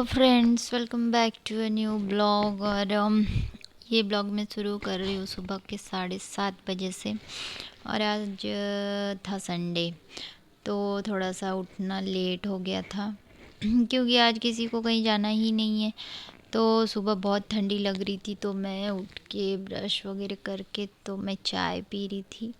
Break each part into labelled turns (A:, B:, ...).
A: Hello friends, welcome back to a new blog. और ये blog मैं शुरू कर रही हूँ सुबह के 7:30 बजे से। और आज था संडे, तो थोड़ा सा उठना लेट हो गया था क्योंकि आज किसी को कहीं जाना ही नहीं है। तो सुबह बहुत ठंडी लग रही थी, तो मैं उठ के ब्रश वगैरह करके तो मैं चाय पी रही थी।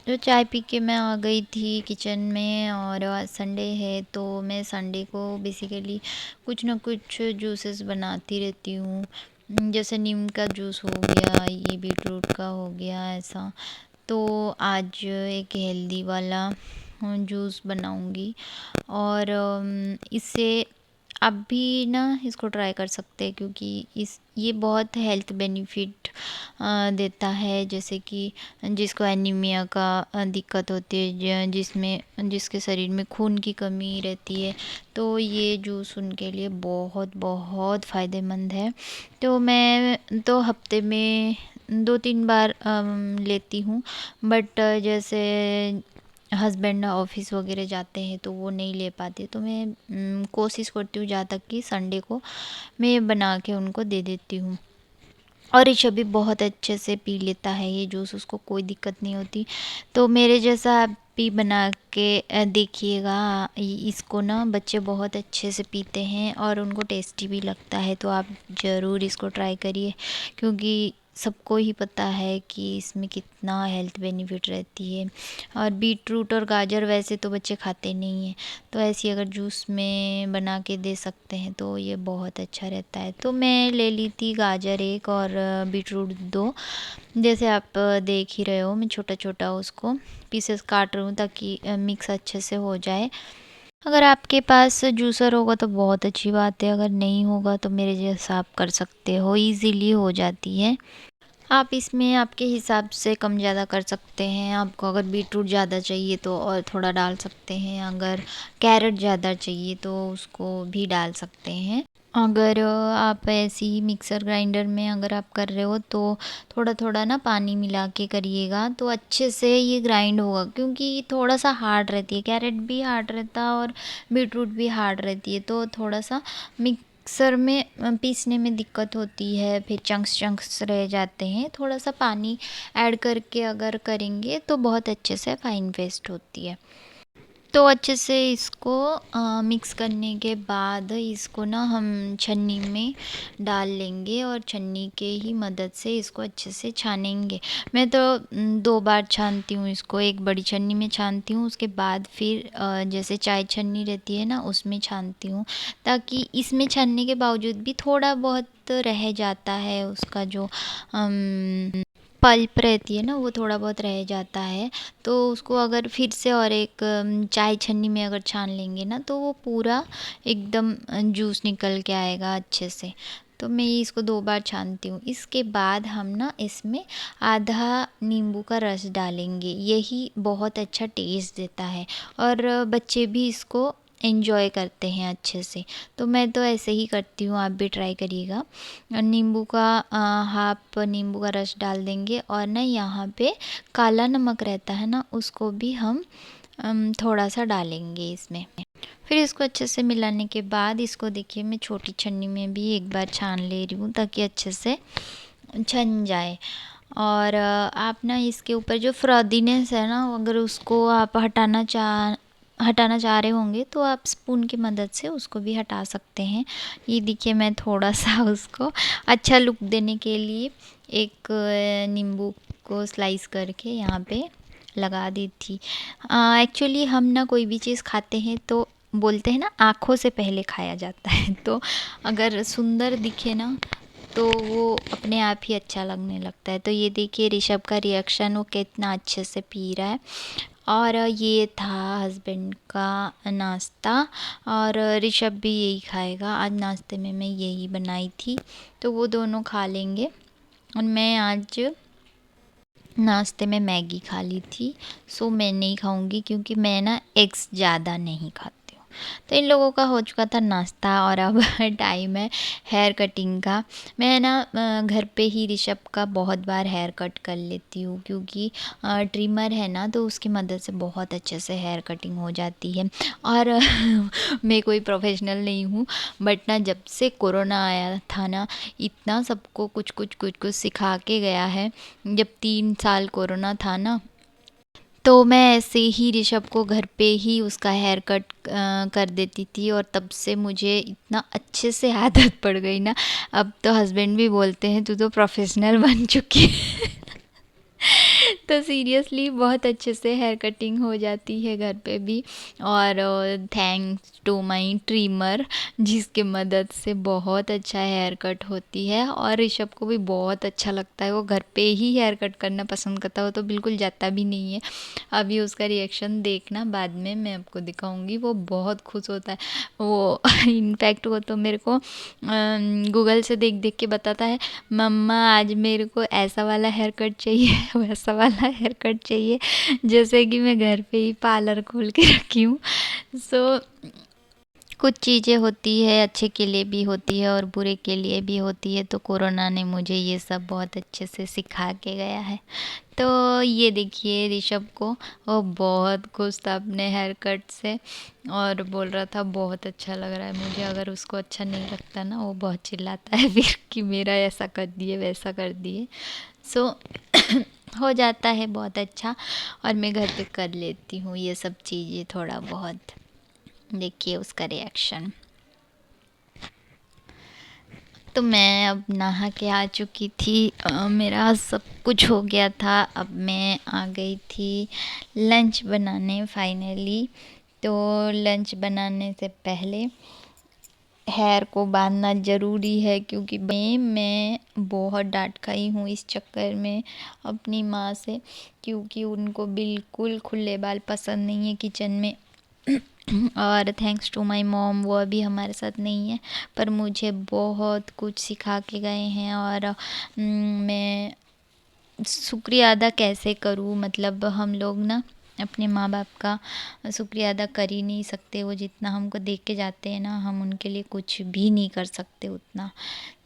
A: तो चाय पी के मैं आ गई थी किचन में। और आज संडे है, तो मैं संडे को बेसिकली कुछ ना कुछ जूसेस बनाती रहती हूँ। जैसे नीम का जूस हो गया, ये बीट रूट का हो गया, ऐसा। तो आज एक हेल्दी वाला जूस बनाऊंगी। और इससे आप भी ना इसको ट्राई कर सकते हैं, क्योंकि इस ये बहुत हेल्थ बेनिफिट देता है। जैसे कि जिसको एनीमिया का दिक्कत होती है, जिसमें जिसके शरीर में खून की कमी रहती है, तो ये जूस उनके लिए बहुत बहुत फ़ायदेमंद है। तो मैं तो हफ्ते में 2-3 बार लेती हूँ। बट जैसे हस्बैंड ऑफिस वगैरह जाते हैं तो वो नहीं ले पाते, तो मैं कोशिश करती हूँ ज़्यादा कि संडे को मैं बना के उनको दे देती हूँ। और ऋषभ भी बहुत अच्छे से पी लेता है ये जूस, उसको कोई दिक्कत नहीं होती। तो मेरे जैसा आप भी बना के देखिएगा। इसको ना बच्चे बहुत अच्छे से पीते हैं और उनको टेस्टी भी लगता है, तो आप ज़रूर इसको ट्राई करिए। क्योंकि सबको ही पता है कि इसमें कितना हेल्थ बेनिफिट रहती है। और बीट रूट और गाजर वैसे तो बच्चे खाते नहीं हैं, तो ऐसी अगर जूस में बना के दे सकते हैं तो ये बहुत अच्छा रहता है। तो मैं ले ली थी गाजर एक और बीट रूट 2। जैसे आप देख ही रहे हो, मैं छोटा छोटा उसको पीसेस काट रही हूँ ताकि मिक्स अच्छे से हो जाए। अगर आपके पास जूसर होगा तो बहुत अच्छी बात है, अगर नहीं होगा तो मेरे जैसा आप कर सकते हो, इजीली हो जाती है। आप इसमें आपके हिसाब से कम ज़्यादा कर सकते हैं। आपको अगर बीटरूट ज़्यादा चाहिए तो और थोड़ा डाल सकते हैं, अगर कैरेट ज़्यादा चाहिए तो उसको भी डाल सकते हैं। अगर आप ऐसे ही मिक्सर ग्राइंडर में अगर आप कर रहे हो तो थोड़ा थोड़ा ना पानी मिला के करिएगा, तो अच्छे से ये ग्राइंड होगा। क्योंकि थोड़ा सा हार्ड रहती है, कैरेट भी हार्ड रहता है और बीटरूट भी हार्ड रहती है, तो थोड़ा सा मिक्सर में पीसने में दिक्कत होती है, फिर चंक्स चंक्स रह जाते हैं। थोड़ा सा पानी ऐड करके अगर करेंगे तो बहुत अच्छे से फाइन पेस्ट होती है। तो अच्छे से इसको मिक्स करने के बाद इसको ना हम छन्नी में डाल लेंगे और छन्नी के ही मदद से इसको अच्छे से छानेंगे। मैं तो 2 बार छानती हूँ इसको, एक बड़ी छन्नी में छानती हूँ, उसके बाद फिर जैसे चाय छन्नी रहती है ना उसमें छानती हूँ। ताकि इसमें छानने के बावजूद भी थोड़ा बहुत रह जाता है, उसका जो पल्प रहती है ना वो थोड़ा बहुत रह जाता है। तो उसको अगर फिर से और एक चाय छन्नी में अगर छान लेंगे ना तो वो पूरा एकदम जूस निकल के आएगा अच्छे से। तो मैं इसको 2 बार छानती हूँ। इसके बाद हम ना इसमें आधा नींबू का रस डालेंगे, यही बहुत अच्छा टेस्ट देता है और बच्चे भी इसको एंजॉय करते हैं अच्छे से। तो मैं तो ऐसे ही करती हूँ, आप भी ट्राई करिएगा। नींबू का हाफ नींबू का रस डाल देंगे और ना यहाँ पे काला नमक रहता है ना उसको भी हम थोड़ा सा डालेंगे इसमें। फिर इसको अच्छे से मिलाने के बाद इसको देखिए मैं छोटी छन्नी में भी एक बार छान ले रही हूँ ताकि अच्छे से छन जाए। और आप ना इसके ऊपर जो फ्रॉदीनेस है ना, अगर उसको आप हटाना चाह रहे होंगे तो आप स्पून की मदद से उसको भी हटा सकते हैं। ये देखिए मैं थोड़ा सा उसको अच्छा लुक देने के लिए एक नींबू को स्लाइस करके यहाँ पे लगा दी थी। एक्चुअली हम ना कोई भी चीज़ खाते हैं तो बोलते हैं ना आँखों से पहले खाया जाता है। तो अगर सुंदर दिखे ना तो वो अपने आप ही अच्छा लगने लगता है। तो ये देखिए ऋषभ का रिएक्शन, वो कितना अच्छे से पी रहा है। और ये था हस्बैंड का नाश्ता और ऋषभ भी यही खाएगा। आज नाश्ते में मैं यही बनाई थी, तो वो दोनों खा लेंगे। और मैं आज नाश्ते में मैगी खा ली थी, सो मैं नहीं खाऊंगी क्योंकि मैं ना एग्स ज़्यादा नहीं खाती हूँ। तो इन लोगों का हो चुका था नाश्ता और अब टाइम है हेयर कटिंग का। मैं ना घर पे ही ऋषभ का बहुत बार हेयर कट कर लेती हूँ, क्योंकि ट्रिमर है ना, तो उसकी मदद से बहुत अच्छे से हेयर कटिंग हो जाती है। और मैं कोई प्रोफेशनल नहीं हूँ, बट ना जब से कोरोना आया था ना, इतना सबको कुछ कुछ कुछ कुछ सिखा के गया है। जब 3 साल कोरोना था ना, तो मैं ऐसे ही ऋषभ को घर पे ही उसका हेयर कट कर देती थी, और तब से मुझे इतना अच्छे से आदत पड़ गई ना। अब तो हस्बैंड भी बोलते हैं तू तो प्रोफेशनल बन चुकी है। तो सीरियसली बहुत अच्छे से हेयर कटिंग हो जाती है घर पे भी। और थैंक्स टू माई ट्रिमर, जिसके मदद से बहुत अच्छा हेयर कट होती है। और ऋषभ को भी बहुत अच्छा लगता है, वो घर पे ही हेयर कट करना पसंद करता है, वो तो बिल्कुल जाता भी नहीं है। अभी उसका रिएक्शन देखना, बाद में मैं आपको दिखाऊंगी, वो बहुत खुश होता है वो। इनफैक्ट वो तो मेरे को गूगल से देख देख के बताता है, मम्मा आज मेरे को ऐसा वाला हेयर कट चाहिए, वैसा वाला हेयर कट चाहिए, जैसे कि मैं घर पे ही पार्लर खोल के रखी हूँ। सो कुछ चीज़ें होती है अच्छे के लिए भी होती है और बुरे के लिए भी होती है, तो कोरोना ने मुझे ये सब बहुत अच्छे से सिखा के गया है। तो ये देखिए ऋषभ को, वो बहुत खुश था अपने हेयर कट से, और बोल रहा था बहुत अच्छा लग रहा है मुझे। अगर उसको अच्छा नहीं लगता ना, वो बहुत चिल्लाता है फिर कि मेरा ऐसा कर दिए वैसा कर दिए। सो हो जाता है बहुत अच्छा, और मैं घर पे कर लेती हूँ ये सब चीज़ें थोड़ा बहुत। देखिए उसका रिएक्शन। तो मैं अब नहा के आ चुकी थी, मेरा सब कुछ हो गया था। अब मैं आ गई थी लंच बनाने फाइनली। तो लंच बनाने से पहले हेयर को बांधना ज़रूरी है, क्योंकि मैं बहुत डांट खाई हूँ इस चक्कर में अपनी माँ से, क्योंकि उनको बिल्कुल खुले बाल पसंद नहीं है किचन में। और थैंक्स टू माय मॉम, वो अभी हमारे साथ नहीं है, पर मुझे बहुत कुछ सिखा के गए हैं। और मैं शुक्रिया अदा कैसे करूँ, मतलब हम लोग ना अपने माँ बाप का शुक्रिया अदा कर ही नहीं सकते। वो जितना हमको देख के जाते हैं ना, हम उनके लिए कुछ भी नहीं कर सकते उतना।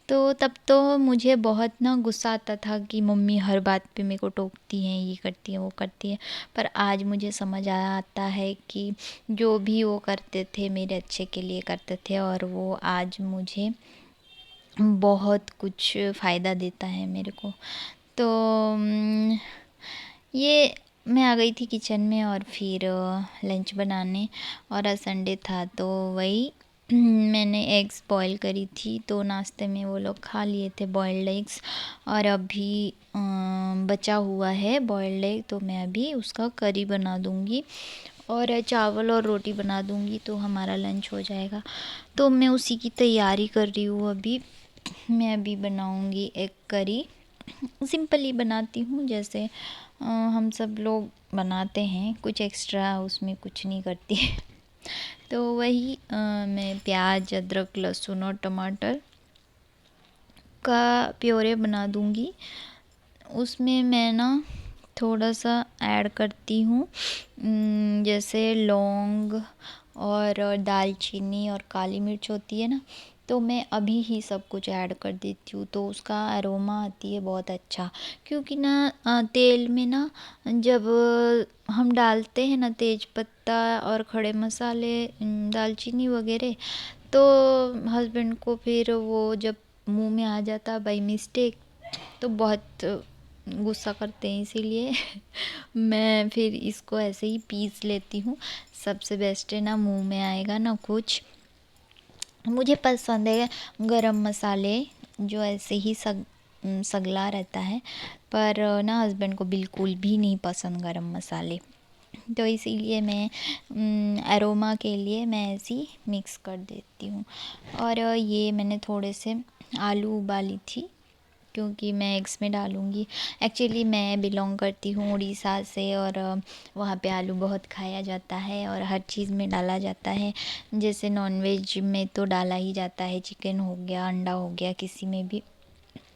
A: तो तब तो मुझे बहुत ना गुस्सा आता था कि मम्मी हर बात पे मेरे को टोकती हैं, ये करती हैं वो करती हैं। पर आज मुझे समझ आया आता है कि जो भी वो करते थे मेरे अच्छे के लिए करते थे, और वो आज मुझे बहुत कुछ फ़ायदा देता है मेरे को। तो ये मैं आ गई थी किचन में, और फिर लंच बनाने। और आज संडे था तो वही मैंने एग्स बॉईल करी थी, तो नाश्ते में वो लोग खा लिए थे बॉइल्ड एग्स। और अभी बचा हुआ है बॉइल्ड एग, तो मैं अभी उसका करी बना दूँगी और चावल और रोटी बना दूँगी, तो हमारा लंच हो जाएगा। तो मैं उसी की तैयारी कर रही हूँ अभी। मैं अभी बनाऊँगी एग करी, सिंपल ही बनाती हूँ, जैसे हम सब लोग बनाते हैं, कुछ एक्स्ट्रा उसमें कुछ नहीं करती। तो वही मैं प्याज अदरक लहसुन और टमाटर का प्योरे बना दूँगी। उसमें मैं ना थोड़ा सा ऐड करती हूँ, जैसे लौंग और दालचीनी और काली मिर्च होती है ना, तो मैं अभी ही सब कुछ ऐड कर देती हूँ, तो उसका अरोमा आती है बहुत अच्छा। क्योंकि ना तेल में ना जब हम डालते हैं ना तेज पत्ता और खड़े मसाले, दालचीनी वगैरह, तो हस्बैंड को फिर वो जब मुंह में आ जाता बाई मिस्टेक, तो बहुत गुस्सा करते हैं। इसीलिए मैं फिर इसको ऐसे ही पीस लेती हूँ। सबसे बेस्ट है ना, मुंह में आएगा ना कुछ। मुझे पसंद है गरम मसाले, जो ऐसे ही सगला रहता है, पर ना हस्बैंड को बिल्कुल भी नहीं पसंद गरम मसाले। तो इसीलिए मैं अरोमा के लिए मैं ऐसे ही मिक्स कर देती हूँ। और ये मैंने थोड़े से आलू उबाली थी, क्योंकि मैं एग्स में डालूँगी। एक्चुअली मैं बिलोंग करती हूँ उड़ीसा से, और वहाँ पे आलू बहुत खाया जाता है और हर चीज़ में डाला जाता है। जैसे नॉनवेज में तो डाला ही जाता है, चिकन हो गया, अंडा हो गया, किसी में भी।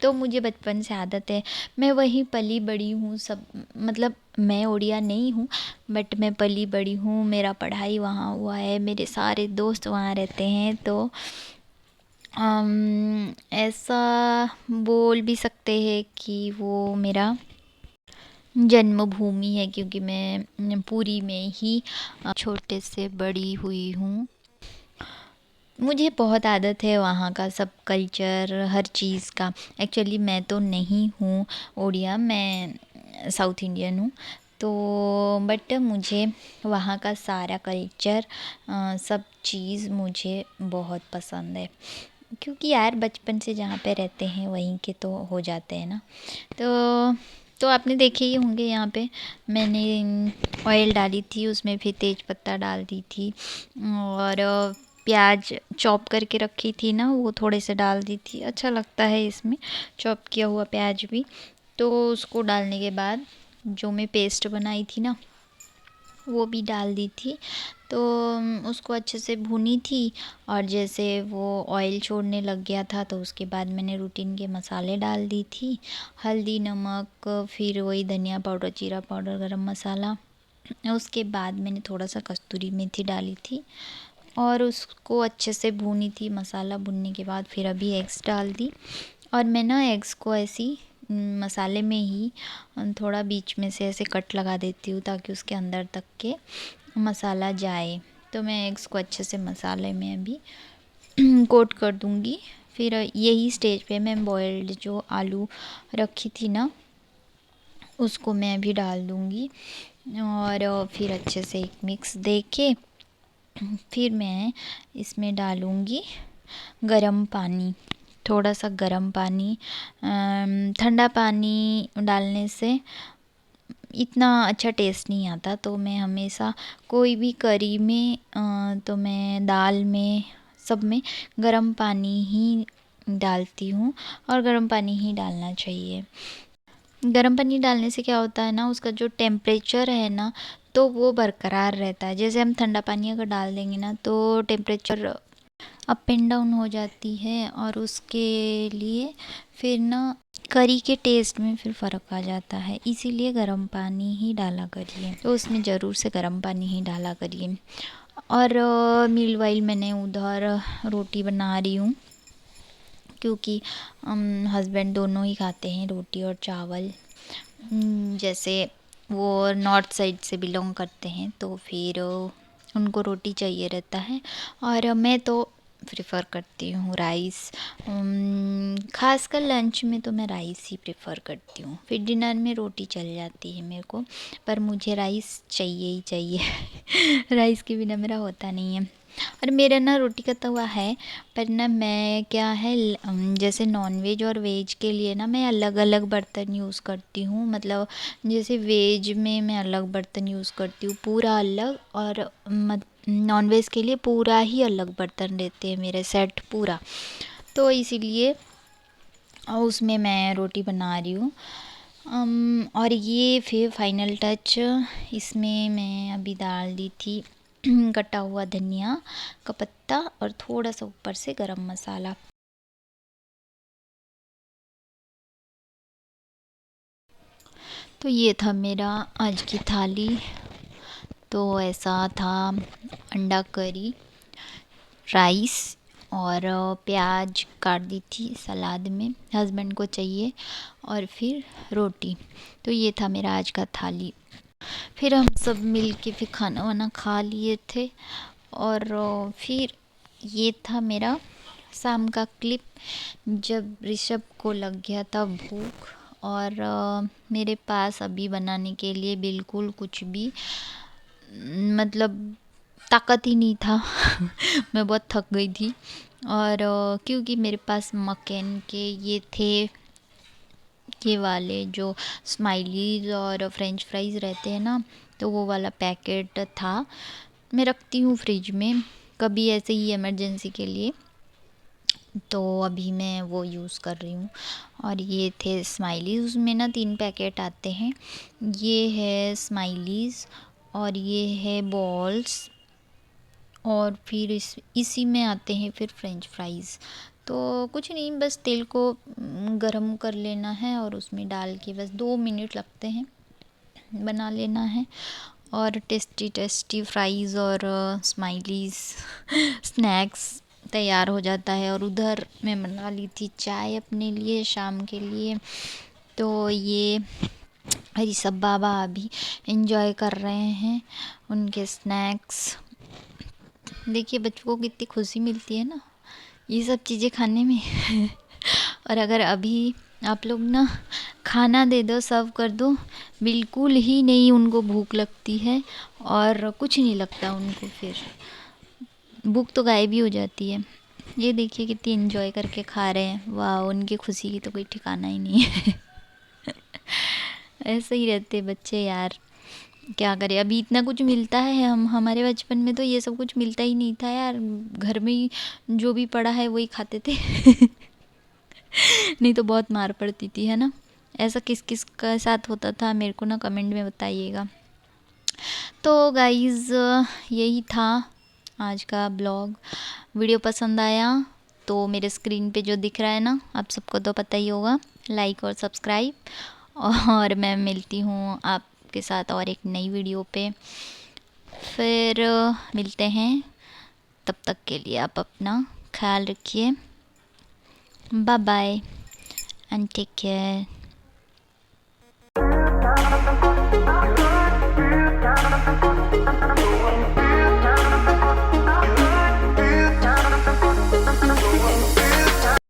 A: तो मुझे बचपन से आदत है, मैं वहीं पली बड़ी हूँ। सब मतलब मैं उड़िया नहीं हूँ, बट मैं पली बड़ी हूँ, मेरा पढ़ाई वहाँ हुआ है, मेरे सारे दोस्त वहाँ रहते हैं। तो ऐसा बोल भी सकते हैं कि वो मेरा जन्मभूमि है, क्योंकि मैं पुरी में ही छोटे से बड़ी हुई हूँ। मुझे बहुत आदत है वहाँ का सब कल्चर, हर चीज़ का। एक्चुअली मैं तो नहीं हूँ उड़िया, मैं साउथ इंडियन हूँ। तो बट मुझे वहाँ का सारा कल्चर, सब चीज़ मुझे बहुत पसंद है, क्योंकि यार बचपन से जहाँ पे रहते हैं वहीं के तो हो जाते हैं ना। तो आपने देखे ही होंगे, यहाँ पे मैंने ऑयल डाली थी, उसमें फिर तेज पत्ता डाल दी थी, और प्याज चॉप करके रखी थी ना, वो थोड़े से डाल दी थी। अच्छा लगता है इसमें चॉप किया हुआ प्याज भी। तो उसको डालने के बाद जो मैं पेस्ट बनाई थी ना, वो भी डाल दी थी। तो उसको अच्छे से भुनी थी, और जैसे वो ऑयल छोड़ने लग गया था, तो उसके बाद मैंने रूटीन के मसाले डाल दी थी, हल्दी, नमक, फिर वही धनिया पाउडर, जीरा पाउडर, गरम मसाला। उसके बाद मैंने थोड़ा सा कस्तूरी मेथी डाली थी, और उसको अच्छे से भूनी थी। मसाला भुनने के बाद फिर अभी एग्स डाल दी, और मैं ना एग्स को ऐसी मसाले में ही थोड़ा बीच में से ऐसे कट लगा देती हूँ, ताकि उसके अंदर तक के मसाला जाए। तो मैं एग्स को अच्छे से मसाले में अभी कोट कर दूँगी। फिर यही स्टेज पे मैं बॉइल्ड जो आलू रखी थी ना, उसको मैं अभी डाल दूँगी, और फिर अच्छे से एक मिक्स दे के फिर मैं इसमें डालूँगी गरम पानी, थोड़ा सा गरम पानी। ठंडा पानी डालने से इतना अच्छा टेस्ट नहीं आता, तो मैं हमेशा कोई भी करी में, तो मैं दाल में, सब में गरम पानी ही डालती हूँ, और गरम पानी ही डालना चाहिए। गर्म पानी डालने से क्या होता है ना, उसका जो टेम्परेचर है ना, तो वो बरकरार रहता है। जैसे हम ठंडा पानी अगर डाल देंगे ना, तो टेम्परेचर अप एंड डाउन हो जाती है, और उसके लिए फिर ना करी के टेस्ट में फिर फ़र्क आ जाता है। इसीलिए गर्म पानी ही डाला करिए, तो उसमें ज़रूर से गर्म पानी ही डाला करिए। और मील वाइल मैंने उधर रोटी बना रही हूँ, क्योंकि हस्बैंड दोनों ही खाते हैं रोटी और चावल। जैसे वो नॉर्थ साइड से बिलोंग करते हैं, तो फिर उनको रोटी चाहिए रहता है, और मैं तो प्रेफर करती हूँ राइस। ख़ासकर लंच में तो मैं राइस ही प्रेफर करती हूँ, फिर डिनर में रोटी चल जाती है मेरे को, पर मुझे राइस चाहिए ही चाहिए। राइस के बिना मेरा होता नहीं है। और मेरा ना रोटी का तवा है, पर ना मैं क्या है, जैसे नॉन-वेज और वेज के लिए ना मैं अलग अलग बर्तन यूज़ करती हूँ। मतलब जैसे वेज में मैं अलग बर्तन यूज़ करती हूँ, पूरा अलग, और नॉन-वेज के लिए पूरा ही अलग बर्तन रहते हैं मेरे सेट पूरा। तो इसीलिए उसमें मैं रोटी बना रही हूँ। और ये फिर फाइनल टच, इसमें मैं अभी डाल दी थी कटा हुआ धनिया का पत्ता, और थोड़ा सा ऊपर से गरम मसाला। तो ये था मेरा आज की थाली। तो ऐसा था अंडा करी, राइस, और प्याज काट दी थी सलाद में, हस्बैंड को चाहिए, और फिर रोटी। तो ये था मेरा आज का थाली। फिर हम सब मिल के फिर खाना वाना खा लिए थे, और फिर ये था मेरा शाम का क्लिप, जब ऋषभ को लग गया था भूख, और मेरे पास अभी बनाने के लिए बिल्कुल कुछ भी मतलब ताकत ही नहीं था। मैं बहुत थक गई थी, और क्योंकि मेरे पास मक्केन के ये थे, ये वाले जो स्माइलीज़ और फ्रेंच फ्राइज़ रहते हैं ना, तो वो वाला पैकेट था। मैं रखती हूँ फ्रिज में, कभी ऐसे ही इमरजेंसी के लिए, तो अभी मैं वो यूज़ कर रही हूँ। और ये थे स्माइलीज़, उसमें ना 3 पैकेट आते हैं। ये है स्माइलीज़, और ये है बॉल्स, और फिर इसी में आते हैं फिर फ्रेंच फ्राइज़। तो कुछ नहीं, बस तेल को गरम कर लेना है और उसमें डाल के बस 2 मिनट लगते हैं, बना लेना है। और टेस्टी टेस्टी फ्राइज़ और स्माइलीज़ स्नैक्स तैयार हो जाता है। और उधर मैं बना ली थी चाय अपने लिए शाम के लिए। तो ये ऋषभ बाबा अभी एंजॉय कर रहे हैं उनके स्नैक्स। देखिए बच्चों को कितनी खुशी मिलती है ना ये सब चीज़ें खाने में। और अगर अभी आप लोग ना खाना दे दो, सर्व कर दो, बिल्कुल ही नहीं उनको भूख लगती है और कुछ नहीं लगता उनको, फिर भूख तो गायब ही हो जाती है। ये देखिए कितनी एंजॉय करके खा रहे हैं, वाह, उनकी खुशी की तो कोई ठिकाना ही नहीं है। ऐसे ही रहते बच्चे यार, क्या करें, अभी इतना कुछ मिलता है। हम हमारे बचपन में तो ये सब कुछ मिलता ही नहीं था यार, घर में ही जो भी पड़ा है वही खाते थे। नहीं तो बहुत मार पड़ती थी, है ना। ऐसा किस किस के साथ होता था मेरे को ना कमेंट में बताइएगा। तो गाइज़ यही था आज का ब्लॉग। वीडियो पसंद आया तो मेरे स्क्रीन पे जो दिख रहा है ना, आप सबको तो पता ही होगा, लाइक और सब्सक्राइब। और मैं मिलती हूँ आपके साथ और एक नई वीडियो पे, फिर मिलते हैं। तब तक के लिए आप अपना ख्याल रखिए। Bye bye and take care.